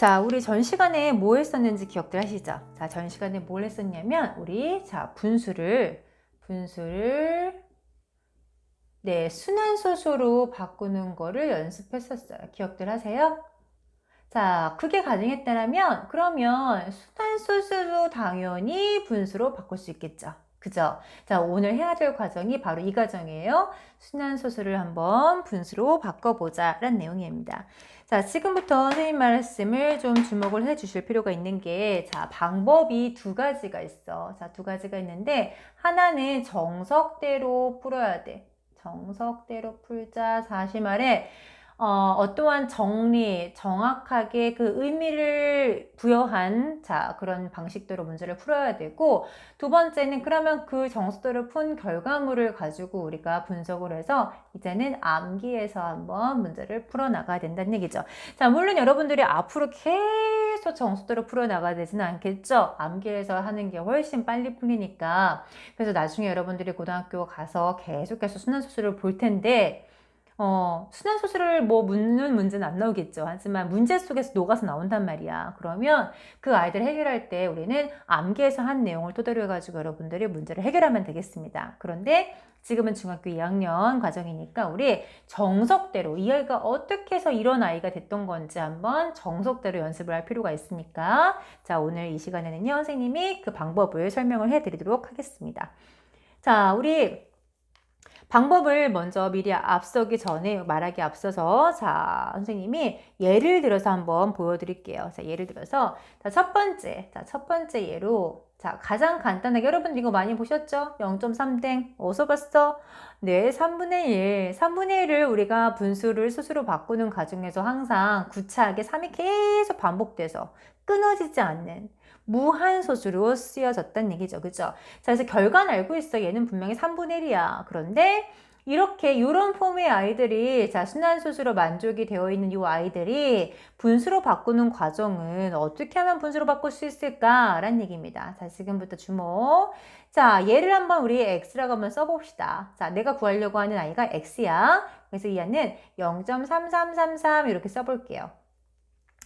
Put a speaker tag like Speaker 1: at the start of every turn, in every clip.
Speaker 1: 자, 우리 전 시간에 뭐 했었는지 기억들 하시죠? 자, 전 시간에 뭘 했었냐면, 우리, 분수를, 네, 순환소수로 바꾸는 거를 연습했었어요. 기억들 하세요? 자, 그게 가능했다면, 그러면 순환소수도 당연히 분수로 바꿀 수 있겠죠. 그죠? 자, 오늘 해야 될 과정이 바로 이 과정이에요. 순환소수를 한번 분수로 바꿔보자 라는 내용입니다. 자, 지금부터 선생님 말씀을 좀 주목을 해 주실 필요가 있는 게, 자, 방법이 두 가지가 있어. 자, 두 가지가 있는데, 하나는 정석대로 풀어야 돼. 정석대로 풀자. 다시 말해, 어떠한 정리, 정확하게 그 의미를 부여한, 자, 그런 방식대로 문제를 풀어야 되고, 두 번째는 그러면 그 정석대로 푼 결과물을 가지고 우리가 분석을 해서 이제는 암기해서 한번 문제를 풀어나가야 된다는 얘기죠. 자, 물론 여러분들이 앞으로 계속 정석대로 풀어나가야 되지는 않겠죠? 암기해서 하는 게 훨씬 빨리 풀리니까. 그래서 나중에 여러분들이 고등학교 가서 계속해서 순환수수를 볼 텐데, 순환소수를 뭐 묻는 문제는 안 나오겠죠. 하지만 문제 속에서 녹아서 나온단 말이야. 그러면 그 아이들 해결할 때 우리는 암기해서 한 내용을 토대로 해가지고 여러분들이 문제를 해결하면 되겠습니다. 그런데 지금은 중학교 2학년 과정이니까 우리 정석대로 이 아이가 어떻게 해서 이런 아이가 됐던 건지 한번 정석대로 연습을 할 필요가 있으니까 자, 오늘 이 시간에는요, 선생님이 그 방법을 설명을 해드리도록 하겠습니다. 자, 우리 방법을 먼저 미리 앞서기 전에 말하기 앞서서 자, 선생님이 예를 들어서 한번 보여드릴게요. 자, 예를 들어서 첫 번째 예로 자, 가장 간단하게 여러분 이거 많이 보셨죠? 0.3땡 어디서 봤어? 네, 3분의 1을 우리가 분수를 수수로 바꾸는 과정에서 항상 구차하게 3이 계속 반복돼서 끊어지지 않는 무한소수로 쓰여졌다는 얘기죠. 그죠? 자, 그래서 결과는 알고 있어. 얘는 분명히 3분의 1이야. 그런데 이렇게 이런 폼의 아이들이 자, 순환소수로 만족이 되어 있는 이 아이들이 분수로 바꾸는 과정은 어떻게 하면 분수로 바꿀 수 있을까라는 얘기입니다. 자, 지금부터 주목. 자, 얘를 한번 우리 x라고 한번 써봅시다. 자, 내가 구하려고 하는 아이가 x야. 그래서 이 아이는 0.3333 이렇게 써볼게요.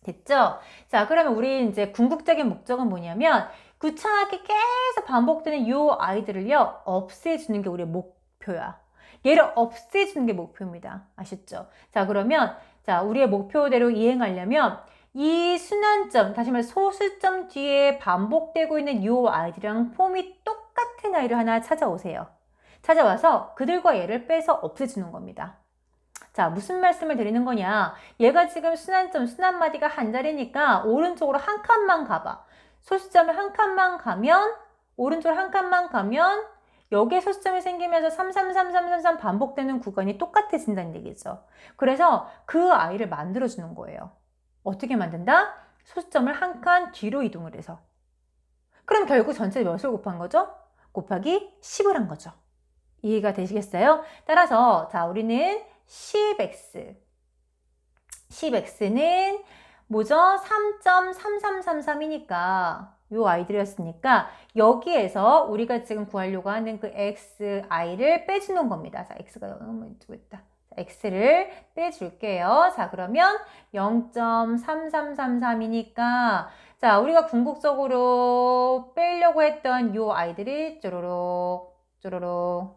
Speaker 1: 됐죠? 자, 그러면 우리 이제 궁극적인 목적은 뭐냐면 구차하게 계속 반복되는 이 아이들을요, 없애주는 게 우리의 목표야. 얘를 없애주는 게 목표입니다. 아셨죠? 자, 그러면 자, 우리의 목표대로 이행하려면 이 순환점, 다시 말해 소수점 뒤에 반복되고 있는 이 아이들이랑 폼이 똑같은 아이를 하나 찾아오세요. 찾아와서 그들과 얘를 빼서 없애주는 겁니다. 자, 무슨 말씀을 드리는 거냐? 얘가 지금 순환점, 순환마디가 한 자리니까 오른쪽으로 한 칸만 가봐. 소수점을 한 칸만 가면, 오른쪽으로 한 칸만 가면 여기에 소수점이 생기면서 33333 반복되는 구간이 똑같아진다는 얘기죠. 그래서 그 아이를 만들어주는 거예요. 어떻게 만든다? 소수점을 한 칸 뒤로 이동을 해서. 그럼 결국 전체 몇을 곱한 거죠? 곱하기 10을 한 거죠. 이해가 되시겠어요? 따라서 자, 우리는 10x는 뭐죠? 3.3333이니까 요 아이들이었으니까 여기에서 우리가 지금 구하려고 하는 그 xi를 빼주는 겁니다. 자, x가 너무 이쪽에 있다. x를 빼줄게요. 자, 그러면 0.3333이니까 자, 우리가 궁극적으로 빼려고 했던 요 아이들이 쪼로록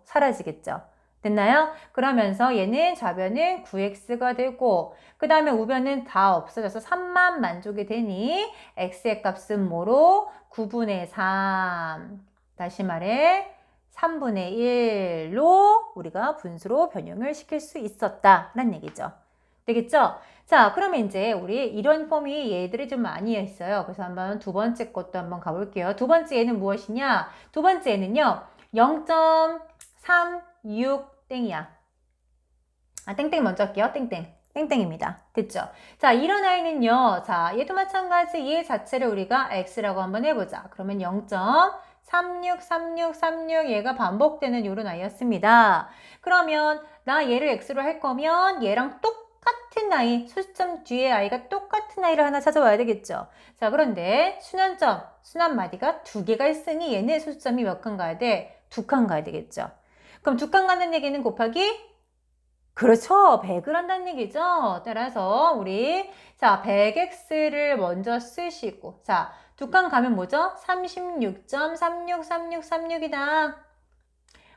Speaker 1: 사라지겠죠. 됐나요? 그러면서 얘는 좌변은 9x가 되고 그 다음에 우변은 다 없어져서 3만 만족이 되니 x의 값은 뭐로? 9분의 3 다시 말해 3분의 1로 우리가 분수로 변형을 시킬 수 있었다라는 얘기죠. 되겠죠? 자, 그러면 이제 우리 이런 폼이 얘들이 좀 많이 있어요. 그래서 한번 두 번째 것도 한번 가볼게요. 두 번째 얘는 무엇이냐? 두 번째 얘는요. 0.36 땡이야. 아, 땡땡 먼저 할게요. 땡땡입니다. 됐죠? 자, 이런 아이는요. 자, 얘도 마찬가지 얘 자체를 우리가 x라고 한번 해보자. 그러면 0.36 얘가 반복되는 이런 아이였습니다. 그러면 나 얘를 x로 할 거면 얘랑 똑같은 아이, 소수점 뒤에 아이가 똑같은 아이를 하나 찾아와야 되겠죠. 자, 그런데 순환점, 순환마디가 두 개가 있으니 얘는 소수점이 몇 칸 가야 돼? 두 칸 가야 되겠죠. 그럼 두 칸 가는 얘기는 곱하기 그렇죠. 100을 한다는 얘기죠. 따라서 우리 자 100x를 먼저 쓰시고 자 두 칸 가면 뭐죠? 36.363636이다.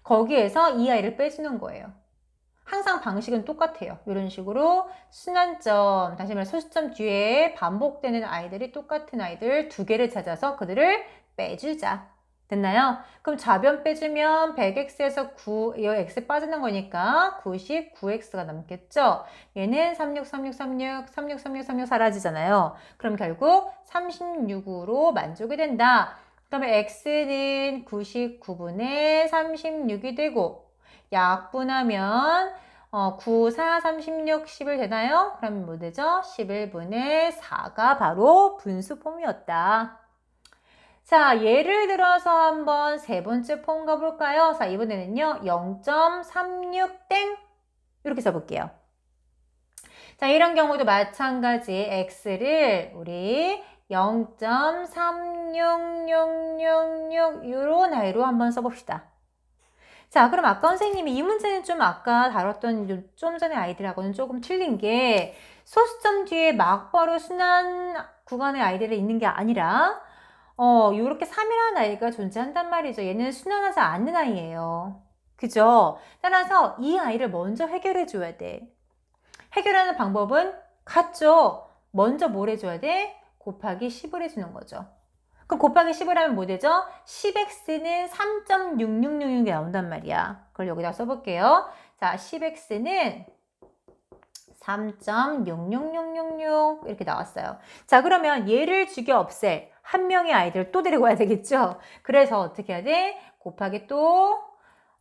Speaker 1: 거기에서 이 아이를 빼주는 거예요. 항상 방식은 똑같아요. 이런 식으로 순환점, 다시 말해 소수점 뒤에 반복되는 아이들이 똑같은 아이들 두 개를 찾아서 그들을 빼주자. 됐나요? 그럼 좌변 빼주면 100x에서 9, 이 x 빠지는 거니까 99x가 남겠죠? 얘는 36, 36, 36, 36, 36, 36 사라지잖아요. 그럼 결국 36으로 만족이 된다. 그러면 x는 99분의 36이 되고 약분하면 9, 4, 36, 11 되나요? 그럼 뭐 되죠? 11분의 4가 바로 분수 폼이었다. 자, 예를 들어서 한번 세 번째 폼 가볼까요? 자, 이번에는요, 0.36땡 이렇게 써볼게요. 자, 이런 경우도 마찬가지 x를 우리 0.36666 이런 아이로 한번 써봅시다. 자, 그럼 아까 선생님이 이 문제는 좀 아까 다뤘던 좀 전에 아이들하고는 조금 틀린 게 소수점 뒤에 막바로 순환 구간의 아이들이 있는 게 아니라 요렇게 3이라는 아이가 존재한단 말이죠. 얘는 순환하지 않는 아이예요. 그죠? 따라서 이 아이를 먼저 해결해 줘야 돼. 해결하는 방법은 같죠? 먼저 뭘 해줘야 돼? 곱하기 10을 해주는 거죠. 그럼 곱하기 10을 하면 뭐 되죠? 10x는 3.6666이 나온단 말이야. 그걸 여기다 써볼게요. 자, 10x는 3.66666 이렇게 나왔어요. 자, 그러면 얘를 죽여 없앨 한 명의 아이들을 또 데리고 와야 되겠죠? 그래서 어떻게 해야 돼? 곱하기 또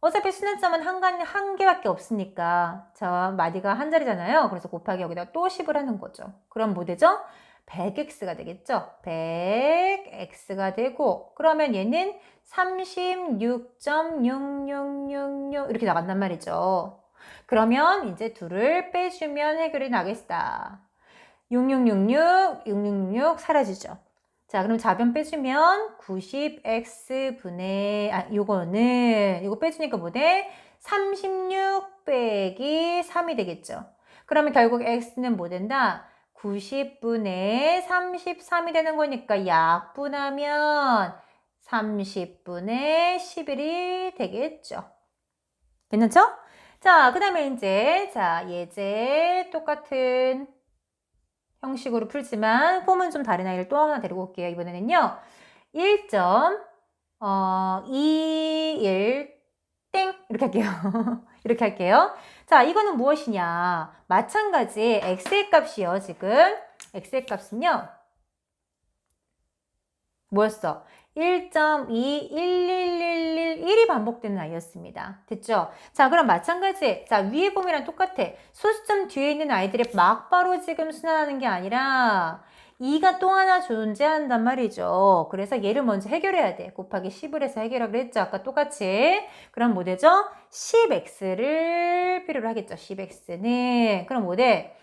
Speaker 1: 어차피 순환점은 한 개밖에 없으니까 자, 마디가 한 자리잖아요. 그래서 곱하기 여기다 또 10을 하는 거죠. 그럼 뭐 되죠? 100x가 되겠죠? 100x가 되고 그러면 얘는 36.6666 이렇게 나간단 말이죠. 그러면 이제 둘을 빼주면 해결이 나겠다. 6666, 6666 사라지죠. 자, 그럼 좌변 빼주면 90x분의, 이거 빼주니까 뭐 돼? 36 빼기 3이 되겠죠. 그러면 결국 x는 뭐 된다? 90분의 33이 되는 거니까 약분하면 30분의 11이 되겠죠. 괜찮죠? 자, 그 다음에 이제, 자, 예제 똑같은 형식으로 풀지만 폼은 좀 다른 아이를 또 하나 데리고 올게요. 이번에는요. 1.21 땡 이렇게 할게요. 이렇게 할게요. 자, 이거는 무엇이냐? 마찬가지 x의 값이요. 지금 x의 값은요. 뭐였어? 1.21111이 반복되는 아이였습니다. 됐죠? 자, 그럼 마찬가지. 자, 위에 폼이랑 똑같아. 소수점 뒤에 있는 아이들이 막바로 지금 순환하는 게 아니라 2가 또 하나 존재한단 말이죠. 그래서 얘를 먼저 해결해야 돼. 곱하기 10을 해서 해결하기로 했죠. 아까 똑같이. 그럼 뭐 되죠? 10x를 필요로 하겠죠. 10x는. 그럼 뭐 돼?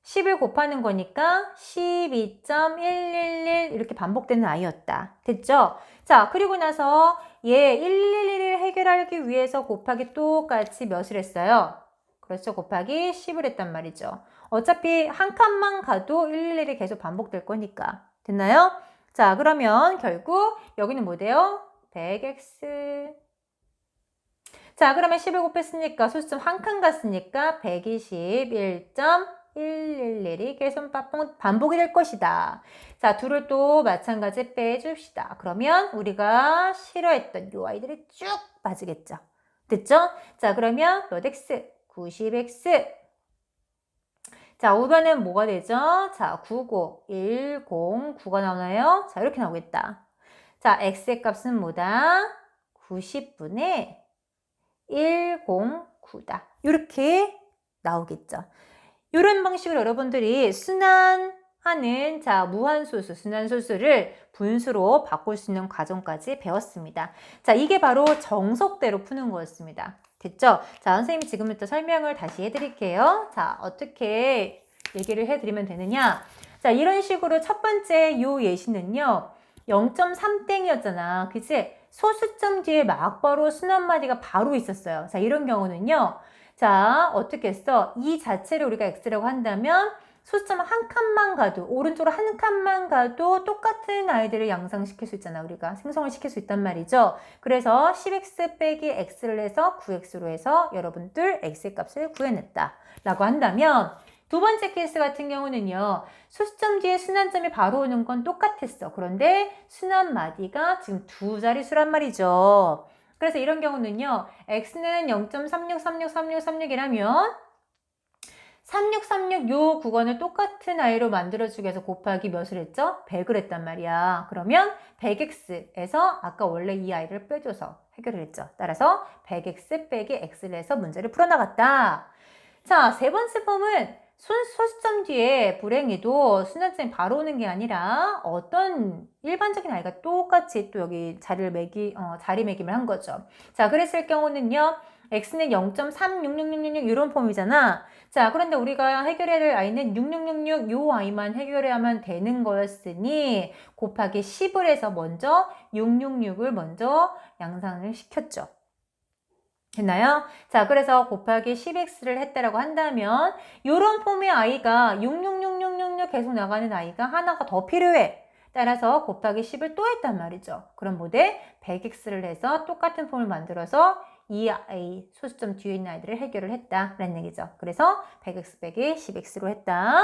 Speaker 1: 10을 곱하는 거니까 12.111 이렇게 반복되는 아이였다. 됐죠? 자, 그리고 나서 얘 111을 해결하기 위해서 곱하기 똑같이 몇을 했어요? 그렇죠. 곱하기 10을 했단 말이죠. 어차피 한 칸만 가도 111이 계속 반복될 거니까. 됐나요? 자, 그러면 결국 여기는 뭐 돼요? 100x. 자, 그러면 10을 곱했으니까 소수점 한 칸 갔으니까 121.111이 계속 반복이 될 것이다. 자, 둘을 또 마찬가지 빼줍시다. 그러면 우리가 싫어했던 요 아이들이 쭉 빠지겠죠. 됐죠? 자, 그러면 몇 x? 90x. 자, 5번은 뭐가 되죠? 자, 99, 10, 9가 나오나요? 자, 이렇게 나오겠다. 자, x의 값은 뭐다? 90분의 109다. 이렇게 나오겠죠. 이런 방식으로 여러분들이 순환하는 자 무한소수, 순환소수를 분수로 바꿀 수 있는 과정까지 배웠습니다. 자, 이게 바로 정석대로 푸는 거였습니다. 됐죠? 자, 선생님이 지금부터 설명을 다시 해드릴게요. 자, 어떻게 얘기를 해드리면 되느냐? 자, 이런 식으로 첫 번째 요 예시는요. 0.3땡이었잖아. 그치? 소수점 뒤에 막바로 순환마디가 바로 있었어요. 자, 이런 경우는요. 자, 어떻게 했어? 이 자체를 우리가 x라고 한다면 소수점 한 칸만 가도, 오른쪽으로 한 칸만 가도 똑같은 아이들을 양상시킬 수 있잖아. 우리가 생성을 시킬 수 있단 말이죠. 그래서 10x 빼기 x를 해서 9x로 해서 여러분들 x의 값을 구해냈다 라고 한다면, 두 번째 케이스 같은 경우는요, 소수점 뒤에 순환점이 바로 오는 건 똑같았어. 그런데 순환 마디가 지금 두 자릿수란 말이죠. 그래서 이런 경우는요, x는 0.36363636이라면 3636 요 구간을 똑같은 아이로 만들어주기 위해서 곱하기 몇을 했죠? 100을 했단 말이야. 그러면 100x에서 아까 원래 이 아이를 빼줘서 해결을 했죠. 따라서 100x 빼기 x를 해서 문제를 풀어나갔다. 자, 세 번째 폼은 소수점 뒤에 불행히도 순환점이 바로 오는 게 아니라 어떤 일반적인 아이가 똑같이 또 여기 자리매김을 한 거죠. 자, 그랬을 경우는요, x는 0.366666 이런 폼이잖아. 자, 그런데 우리가 해결해야 될 i는 6666 요 i만 해결하면 되는 거였으니 곱하기 10을 해서 먼저 666을 먼저 양상을 시켰죠. 됐나요? 자, 그래서 곱하기 10x를 했다라고 한다면 요런 폼의 i가 66666 계속 나가는 i가 하나가 더 필요해. 따라서 곱하기 10을 또 했단 말이죠. 그럼 뭐대? 100x를 해서 똑같은 폼을 만들어서 이 i 소수점 뒤에 있는 아이들을 해결을 했다라는 얘기죠. 그래서 100x 빼기 10x로 했다.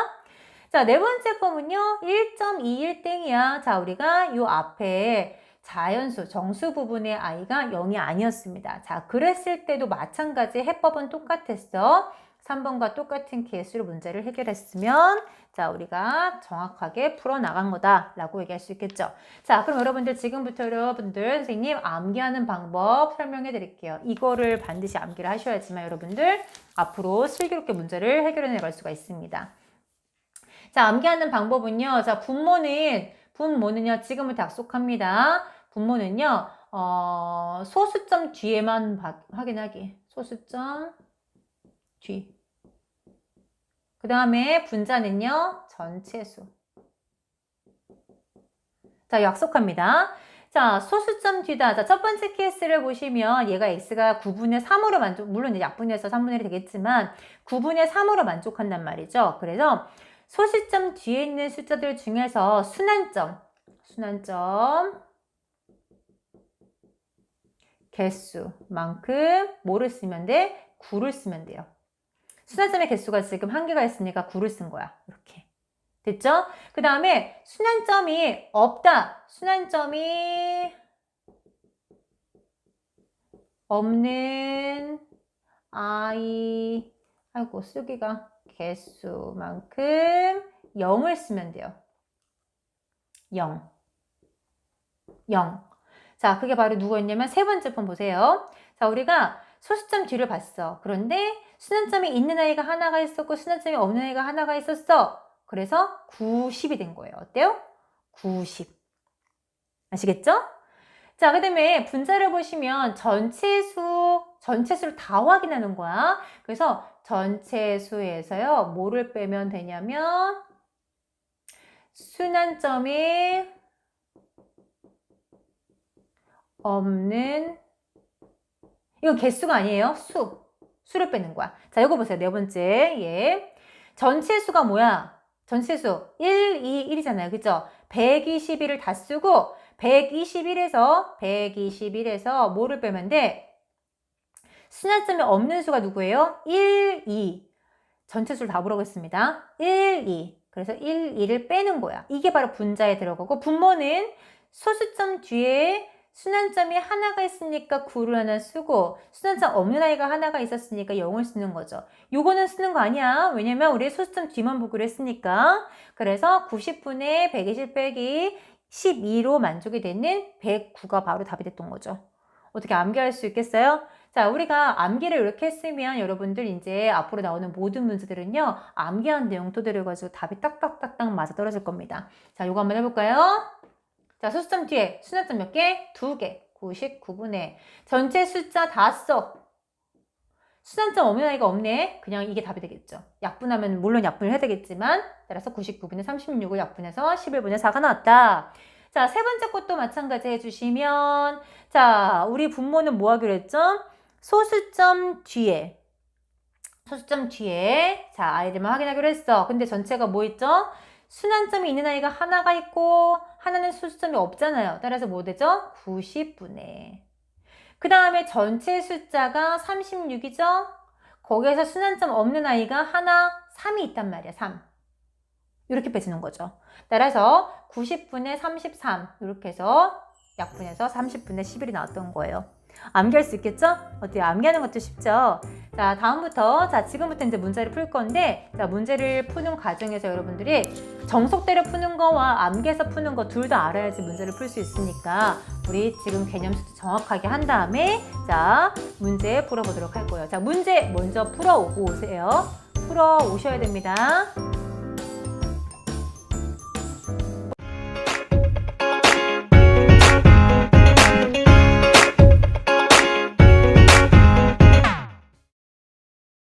Speaker 1: 자, 네 번째 폼은요, 1.21땡이야. 자, 우리가 요 앞에 자연수, 정수 부분의 i가 0이 아니었습니다. 자, 그랬을 때도 마찬가지 해법은 똑같았어. 3번과 똑같은 케이스로 문제를 해결했으면 자, 우리가 정확하게 풀어나간 거다라고 얘기할 수 있겠죠. 자, 그럼 여러분들 지금부터 여러분들 선생님 암기하는 방법 설명해 드릴게요. 이거를 반드시 암기를 하셔야지만 여러분들 앞으로 슬기롭게 문제를 해결해 나갈 수가 있습니다. 자, 암기하는 방법은요. 자, 분모는요. 지금부터 약속합니다. 분모는요. 소수점 뒤에만 확인하기. 소수점 뒤. 그 다음에 분자는요. 전체수. 자, 약속합니다. 자, 소수점 뒤다. 자, 첫 번째 케이스를 보시면 얘가 x가 9분의 3으로 물론 약분해서 3분의 1이 되겠지만 9분의 3으로 만족한단 말이죠. 그래서 소수점 뒤에 있는 숫자들 중에서 순환점 개수만큼 뭐를 쓰면 돼? 9를 쓰면 돼요. 순환점의 개수가 지금 1개가 있으니까 9를 쓴 거야. 이렇게. 됐죠? 그 다음에 순환점이 없다. 순환점이 없는 아이고 쓰기가 개수만큼 0을 쓰면 돼요. 0. 자, 그게 바로 누구였냐면 세 번째 번 보세요. 자, 우리가 소수점 뒤를 봤어. 그런데 순환점이 있는 아이가 하나가 있었고 순환점이 없는 아이가 하나가 있었어. 그래서 90이 된 거예요. 어때요? 90. 아시겠죠? 자, 그 다음에 분자를 보시면 전체수를 다 확인하는 거야. 그래서 전체수에서요, 뭐를 빼면 되냐면, 순환점이 없는, 이건 개수가 아니에요. 수를 빼는 거야. 자, 이거 보세요. 네 번째. 예. 전체수가 뭐야? 전체수 1, 2, 1이잖아요. 그죠? 121을 다 쓰고 121에서 뭐를 빼면 돼? 순환점이 없는 수가 누구예요? 1, 2. 전체수를 다 물어보겠습니다. 1, 2. 그래서 1, 2를 빼는 거야. 이게 바로 분자에 들어가고 분모는 소수점 뒤에 순환점이 하나가 있으니까 9를 하나 쓰고 순환점 없는 아이가 하나가 있었으니까 0을 쓰는 거죠. 요거는 쓰는 거 아니야. 왜냐면 우리 소수점 뒤만 보기로 했으니까. 그래서 90분의 120 빼기 12로 만족이 되는 109가 바로 답이 됐던 거죠. 어떻게 암기할 수 있겠어요? 자, 우리가 암기를 이렇게 했으면 여러분들 이제 앞으로 나오는 모든 문제들은요, 암기한 내용 토대로 가지고 답이 딱딱딱딱 맞아 떨어질 겁니다. 자, 요거 한번 해볼까요? 자, 소수점 뒤에 순환점 몇 개? 2개. 99분의 전체 숫자 다 써. 순환점 없는 아이가 없네. 그냥 이게 답이 되겠죠. 약분하면 물론 약분을 해야 되겠지만 따라서 99분의 36을 약분해서 11분의 4가 나왔다. 자, 세 번째 것도 마찬가지 해주시면 자, 우리 분모는 뭐 하기로 했죠? 소수점 뒤에 소수점 뒤에 자 아이들만 확인하기로 했어. 근데 전체가 뭐 있죠? 순환점이 있는 아이가 하나가 있고 하나는 소수점이 없잖아요. 따라서 뭐 되죠? 90분의. 그 다음에 전체 숫자가 36이죠? 거기에서 순환점 없는 아이가 하나, 3이 있단 말이야. 3. 이렇게 빼주는 거죠. 따라서 90분의 33 이렇게 해서 약분해서 30분의 11이 나왔던 거예요. 암기할 수 있겠죠? 어때요? 암기하는 것도 쉽죠? 자, 다음부터, 자, 지금부터 이제 문제를 풀 건데, 자, 문제를 푸는 과정에서 여러분들이 정석대로 푸는 거와 암기해서 푸는 거 둘 다 알아야지 문제를 풀 수 있으니까, 우리 지금 개념 수도 정확하게 한 다음에, 자, 문제 풀어보도록 할 거예요. 자, 문제 먼저 풀어 오고 오세요. 풀어 오셔야 됩니다.